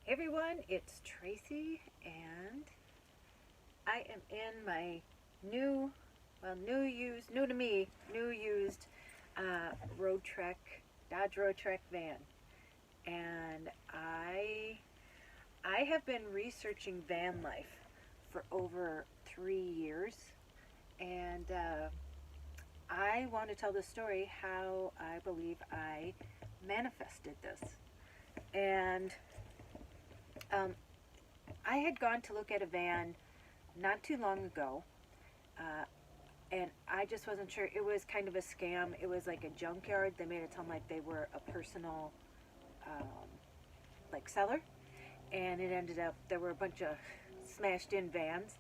Hey everyone, it's Tracy, and I am in my new, new to me, new used road trek, Dodge Road Trek van. And I have been researching van life for over 3 years, and I want to tell the story how I believe I manifested this. And um, I had gone to look at a van not too long ago, uh, and I just wasn't sure. It was kind of a scam. It was like a junkyard. They made it sound like they were a personal, um, like seller, and it ended up there were a bunch of smashed in vans,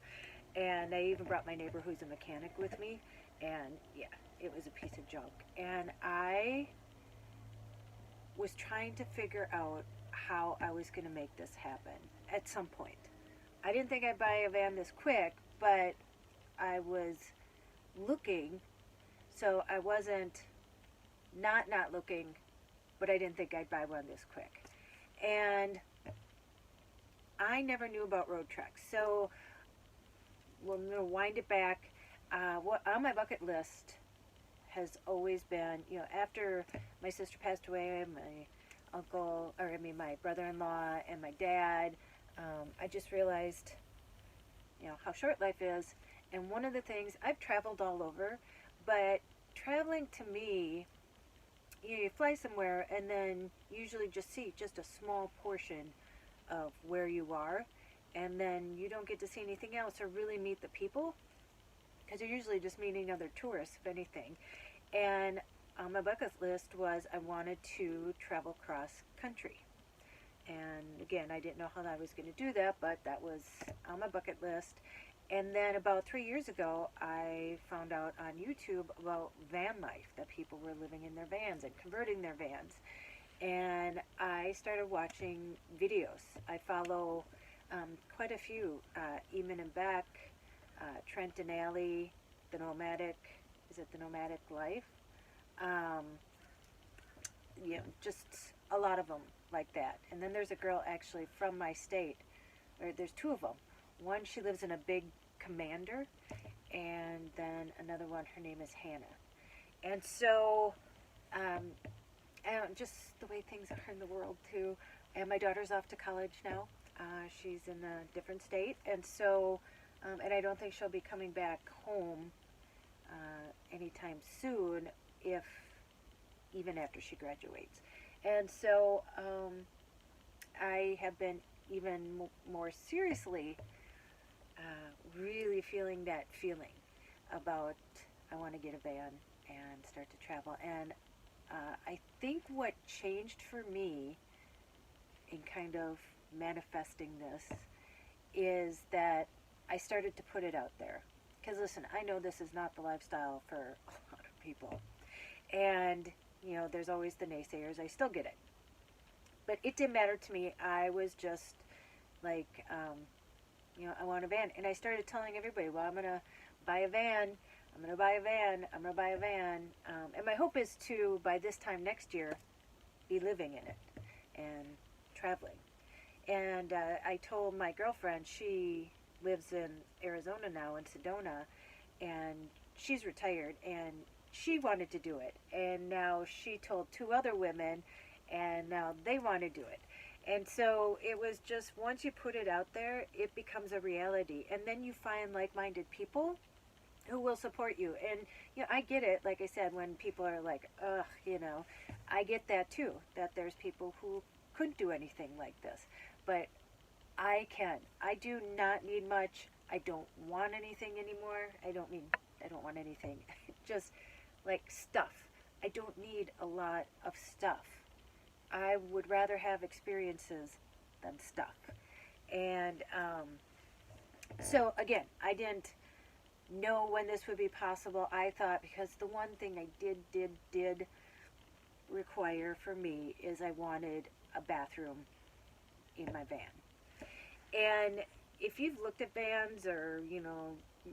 and I even brought my neighbor who's a mechanic with me, and yeah, it was a piece of junk. And I was trying to figure out how I was going to make this happen at some point. I didn't think I'd buy a van this quick, but I was looking, so I wasn't not looking, but I didn't think I'd buy one this quick. And I never knew about road treks, so we're going to wind it back. What on my bucket list has always been, after my sister passed away, my brother-in-law and my dad, I just realized, how short life is. And one of the things, I've traveled all over, but traveling to me, you fly somewhere and then usually just see just a small portion of where you are, and then you don't get to see anything else or really meet the people, because you're usually just meeting other tourists, if anything. And on my bucket list was I wanted to travel cross country. And again, I didn't know how I was going to do that, but that was on my bucket list. And then about 3 years ago, I found out on YouTube about van life, that people were living in their vans and converting their vans. And I started watching videos. I follow quite a few, Eamon and Beck, Trent and Allie, The Nomadic, is it The Nomadic Life? Um, just a lot of them like that. And then there's a girl actually from my state, or there's two of them. One, she lives in a big Commander, and then another one, her name is Hannah. And so, and just the way things are in the world too. And my daughter's off to college now. She's in a different state, and so, and I don't think she'll be coming back home anytime soon, if even after she graduates. And so I have been even more seriously really feeling that feeling about I want to get a van and start to travel. And I think what changed for me in kind of manifesting this is that I started to put it out there. Because listen, I know this is not the lifestyle for a lot of people. And, there's always the naysayers. I still get it. But it didn't matter to me. I was just like, I want a van. And I started telling everybody, well, I'm going to buy a van. I'm going to buy a van. I'm going to buy a van. And my hope is to, by this time next year, be living in it and traveling. And I told my girlfriend, she lives in Arizona now, in Sedona, and she's retired, and she wanted to do it. And now she told two other women, and now they want to do it. And so it was just, once you put it out there, it becomes a reality. And then you find like-minded people who will support you. And, I get it, like I said, when people are like, ugh, I get that too, that there's people who couldn't do anything like this. But I can. I do not need much. I don't want anything anymore. I don't want anything. Just like stuff. I don't need a lot of stuff. I would rather have experiences than stuff. And so again, I didn't know when this would be possible. I thought, because the one thing I did require for me is I wanted a bathroom in my van. And if you've looked at vans or,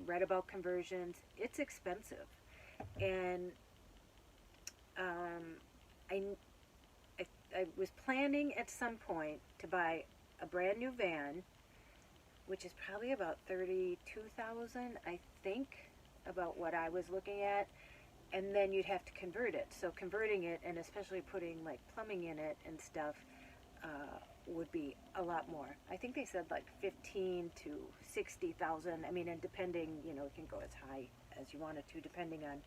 read about conversions, it's expensive. And I was planning at some point to buy a brand new van, which is probably about 32,000, I think, about what I was looking at. And then you'd have to convert it. So converting it, and especially putting like plumbing in it and stuff, would be a lot more. I think they said like 15 to 60,000. I mean, and depending, it can go as high as you want it to, depending on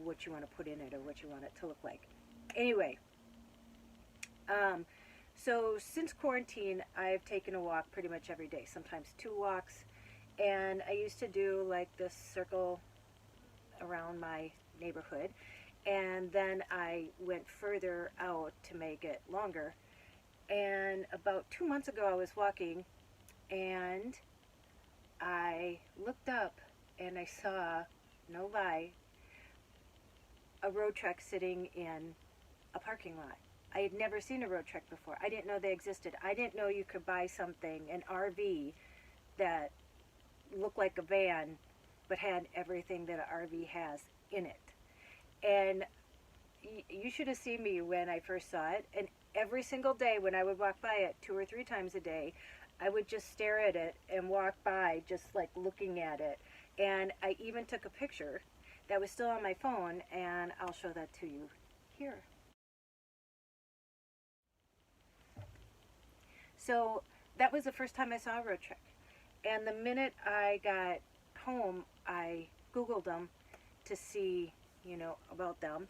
what you want to put in it or what you want it to look like. Anyway, so since quarantine, I've taken a walk pretty much every day, sometimes 2 walks. And I used to do like this circle around my neighborhood. And then I went further out to make it longer. And about 2 months ago, I was walking and I looked up and I saw, no lie, a road truck sitting in a parking lot. I had never seen a road truck before. I didn't know they existed. I didn't know you could buy something, an RV, that looked like a van but had everything that an RV has in it. And you should have seen me when I first saw it. And every single day when I would walk by it 2 or 3 times a day, I would just stare at it and walk by just like looking at it. And I even took a picture that was still on my phone, and I'll show that to you here. So that was the first time I saw a road truck. And the minute I got home, I Googled them to see, about them.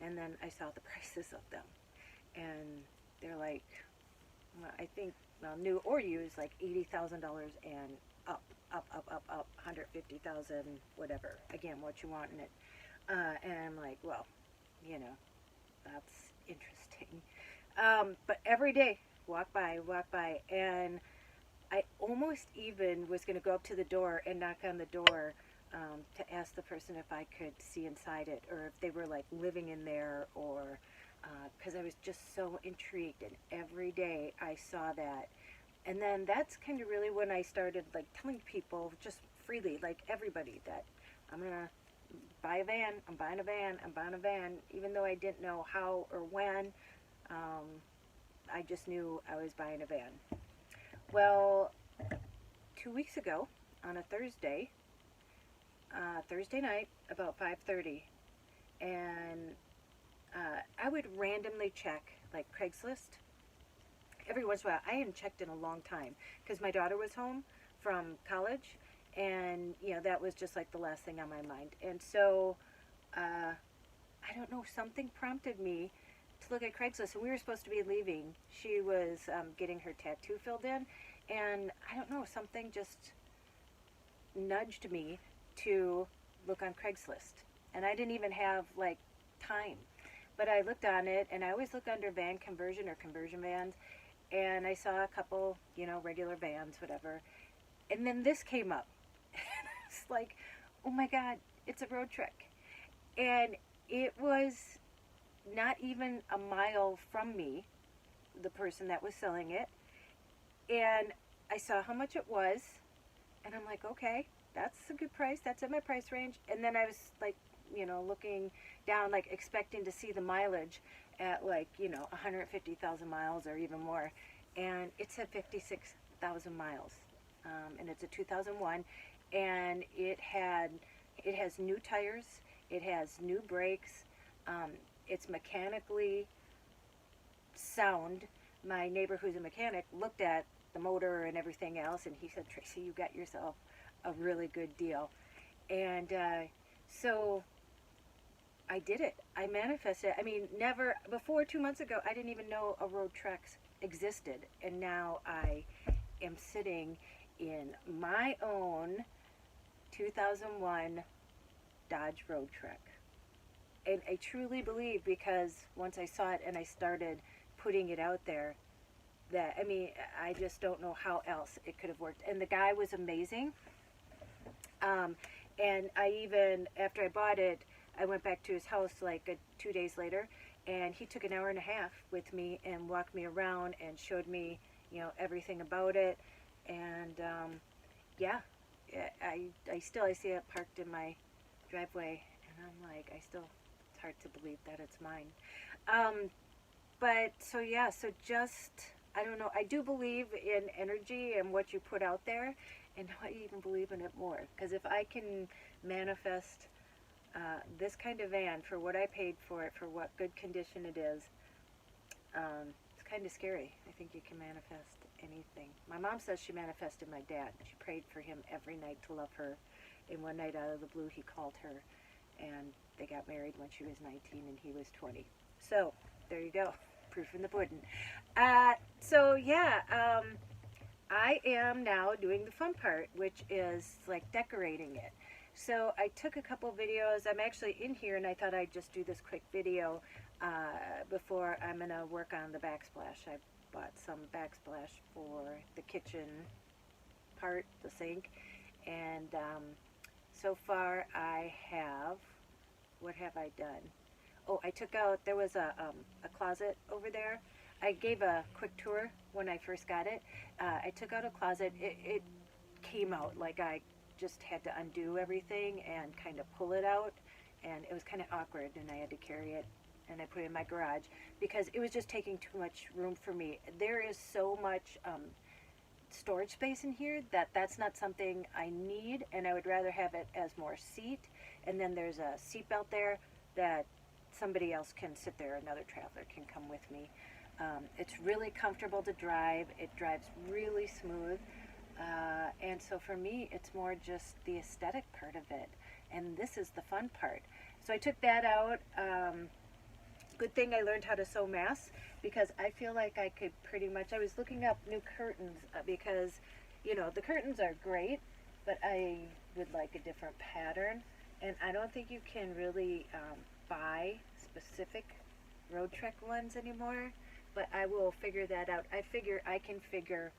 And then I saw the prices of them. And they're like, well, I think, new or used, like $80,000 and up, 150,000, whatever. Again, what you want in it. And I'm like, well, that's interesting. But every day, walk by, and I almost even was going to go up to the door and knock on the door to ask the person if I could see inside it, or if they were like living in there, or because I was just so intrigued, and every day I saw that. And then that's kind of really when I started like telling people just freely, like everybody, that I'm going to buy a van, I'm buying a van, even though I didn't know how or when. I just knew I was buying a van. Well, 2 weeks ago, on a Thursday night, about 5:30, and I would randomly check, like Craigslist, every once in a while. I hadn't checked in a long time, because my daughter was home from college, and, that was just like the last thing on my mind. And so, I don't know, something prompted me to look at Craigslist, and we were supposed to be leaving. She was getting her tattoo filled in, and I don't know, something just nudged me to look on Craigslist. And I didn't even have like time, but I looked on it, and I always look under van conversion or conversion vans, and I saw a couple, regular vans, whatever. And then this came up. It's like, oh my God, it's a road truck. And it was not even a mile from me, the person that was selling it. And I saw how much it was, and I'm like, okay, that's a good price. That's in my price range. And then I was like, looking down, like expecting to see the mileage at like, 150,000 miles or even more. And it said 56,000 miles. And it's a 2001. And it has new tires. It has new brakes. It's mechanically sound. My neighbor, who's a mechanic, looked at the motor and everything else, and he said, Tracy, you got yourself a really good deal. And so I did it. I manifested. I mean, never before 2 months ago, I didn't even know a road truck existed. And now I am sitting in my own 2001 Dodge Road Truck. And I truly believe, because once I saw it and I started putting it out there, that, I mean, I just don't know how else it could have worked. And the guy was amazing. And I even, after I bought it, I went back to his house like 2 days later, and he took an hour and a half with me and walked me around and showed me, everything about it. And yeah, I see it parked in my driveway, and I'm like, it's hard to believe that it's mine. But so yeah, so just I don't know. I do believe in energy and what you put out there, and now I even believe in it more. Because if I can manifest this kind of van for what I paid for it, for what good condition it is, it's kind of scary. I think you can manifest anything. My mom says she manifested my dad. She prayed for him every night to love her. And one night out of the blue, he called her, and they got married when she was 19 and he was 20. So there you go, proof in the pudding. So yeah, I am now doing the fun part, which is like decorating it. So I took a couple videos. I'm actually in here, and I thought I'd just do this quick video before I'm going to work on the backsplash. I bought some backsplash for the kitchen part, the sink, and so far I have, what have I done? Oh, I took out, there was a closet over there. I gave a quick tour when I first got it. I took out a closet. It came out like I just had to undo everything and kind of pull it out, and it was kind of awkward, and I had to carry it, and I put it in my garage because it was just taking too much room for me. There is so much storage space in here that's not something I need, and I would rather have it as more seat. And then there's a seat belt there that somebody else can sit there, another traveler can come with me. It's really comfortable to drive. It drives really smooth. And so for me, it's more just the aesthetic part of it. And this is the fun part. So I took that out. Good thing I learned how to sew masks, because I feel like I could pretty much, I was looking up new curtains because, you know, the curtains are great, but I would like a different pattern. And I don't think you can really buy specific Road Trek ones anymore, but I will figure that out. I figure I can figure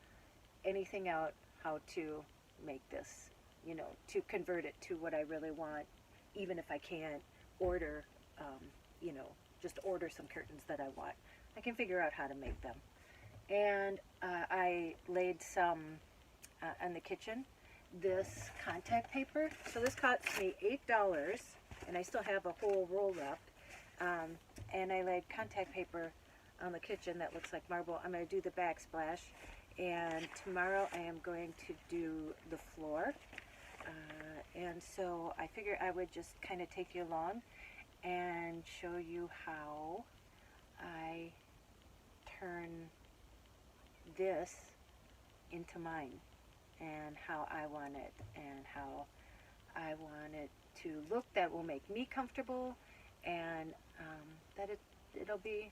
anything out how to make this, you know, to convert it to what I really want, even if I can't order, you know, just order some curtains that I want. I can figure out how to make them. And I laid some in the kitchen, this contact paper. So this cost me $8, and I still have a whole roll left. And I laid contact paper on the kitchen that looks like marble. I'm going to do the backsplash, and tomorrow I am going to do the floor. And so I figured I would just kind of take you along and show you how I turn this into mine, and how I want it, and how I want it to look that will make me comfortable, and that it'll be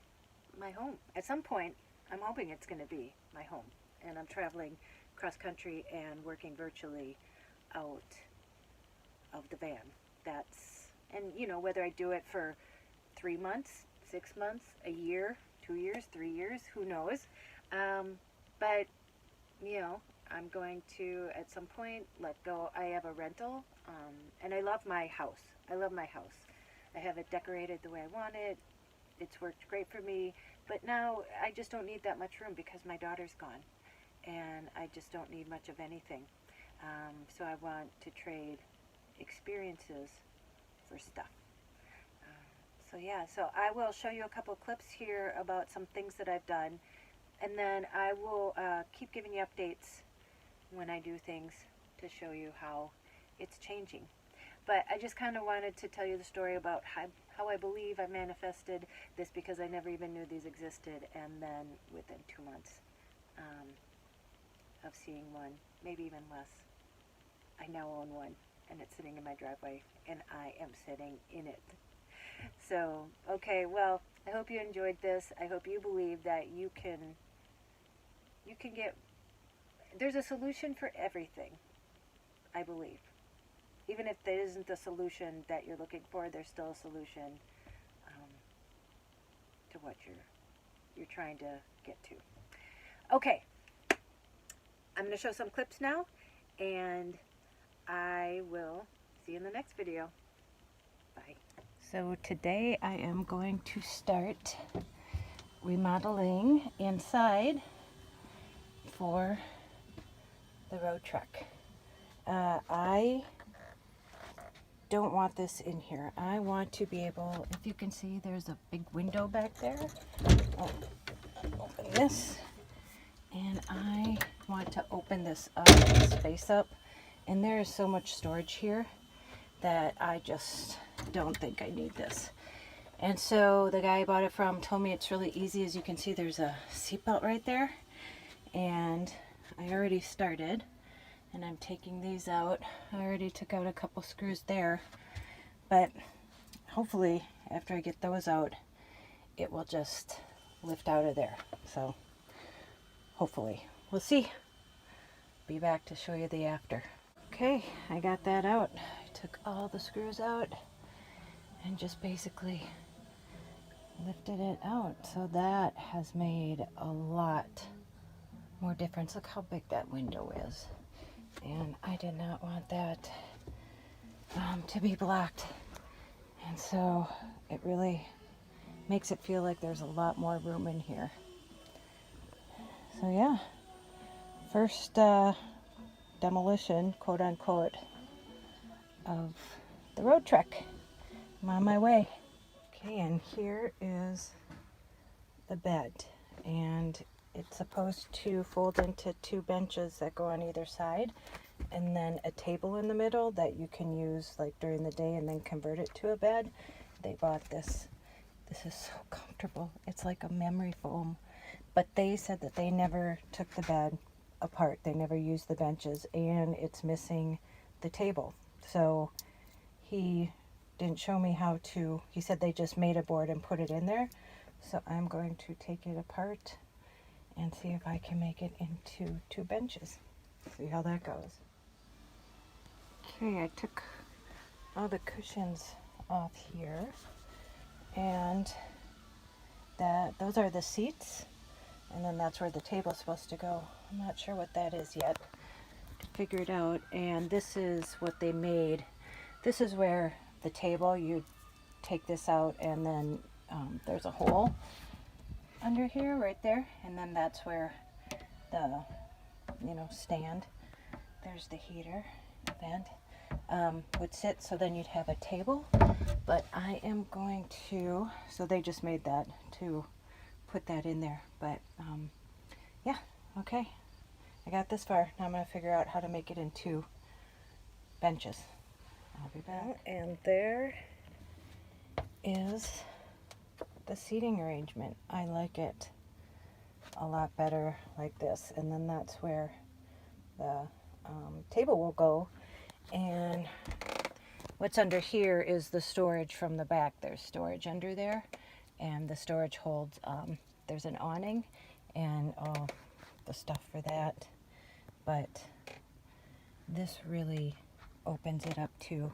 my home. At some point, I'm hoping it's going to be my home, and I'm traveling cross country and working virtually out of the van. And you know, whether I do it for 3 months, 6 months, a year, 2 years, 3 years, who knows? But you know, I'm going to at some point let go. I have a rental, and I love my house. I love my house. I have it decorated the way I want it. It's worked great for me, but now I just don't need that much room because my daughter's gone, and I just don't need much of anything. So I want to trade experiences for stuff. So yeah, so I will show you a couple of clips here about some things that I've done, and then I will keep giving you updates when I do things to show you how it's changing. But I just kind of wanted to tell you the story about how I believe I manifested this, because I never even knew these existed, and then within 2 months of seeing one, maybe even less, I now own one, and it's sitting in my driveway, and I am sitting in it. So, okay, well, I hope you enjoyed this. I hope you believe that you can get, there's a solution for everything, I believe. Even if there isn't the solution that you're looking for, there's still a solution to what you're trying to get to. Okay, I'm going to show some clips now, and I will see you in the next video. Bye. So today I am going to start remodeling inside for the road truck. I don't want this in here. I want to be able, if you can see, there's a big window back there. I'll open this. had to open this space up, and there is so much storage here that I just don't think I need this. And so the guy I bought it from told me it's really easy. As you can see, there's a seatbelt right there, and I already started, and I'm taking these out. I already took out a couple screws there, but hopefully after I get those out, it will just lift out of there. So hopefully, we'll see. Be back to show you the after. Okay, I got that out. I took all the screws out and just basically lifted it out. So that has made a lot more difference. Look how big that window is. And I did not want that to be blocked. And so it really makes it feel like there's a lot more room in here. So yeah, first demolition, quote unquote, of the road trek. I'm on my way. Okay, and here is the bed, and it's supposed to fold into 2 benches that go on either side, and then a table in the middle that you can use like during the day and then convert it to a bed. They bought this. This is so comfortable. It's like a memory foam, but they said that they never took the bed apart. They never used the benches, and it's missing the table. So he didn't show me how to. He said they just made a board and put it in there. So I'm going to take it apart and see if I can make it into 2 benches. See how that goes. Okay, I took all the cushions off here, and those are the seats, and then that's where the table's supposed to go. I'm not sure what that is yet. Figure it out. And this is what they made. This is where the table, you take this out, and then there's a hole under here right there, and then that's where the stand, there's the heater vent, would sit. So then you'd have a table, but I am going to, so they just made that to put that in there. But yeah, okay, I got this far. Now I'm going to figure out how to make it into benches. I'll be back. And there is the seating arrangement. I like it a lot better like this, and then that's where the table will go. And what's under here is the storage from the back. There's storage under there, and the storage holds, there's an awning and all the stuff for that. But this really opens it up to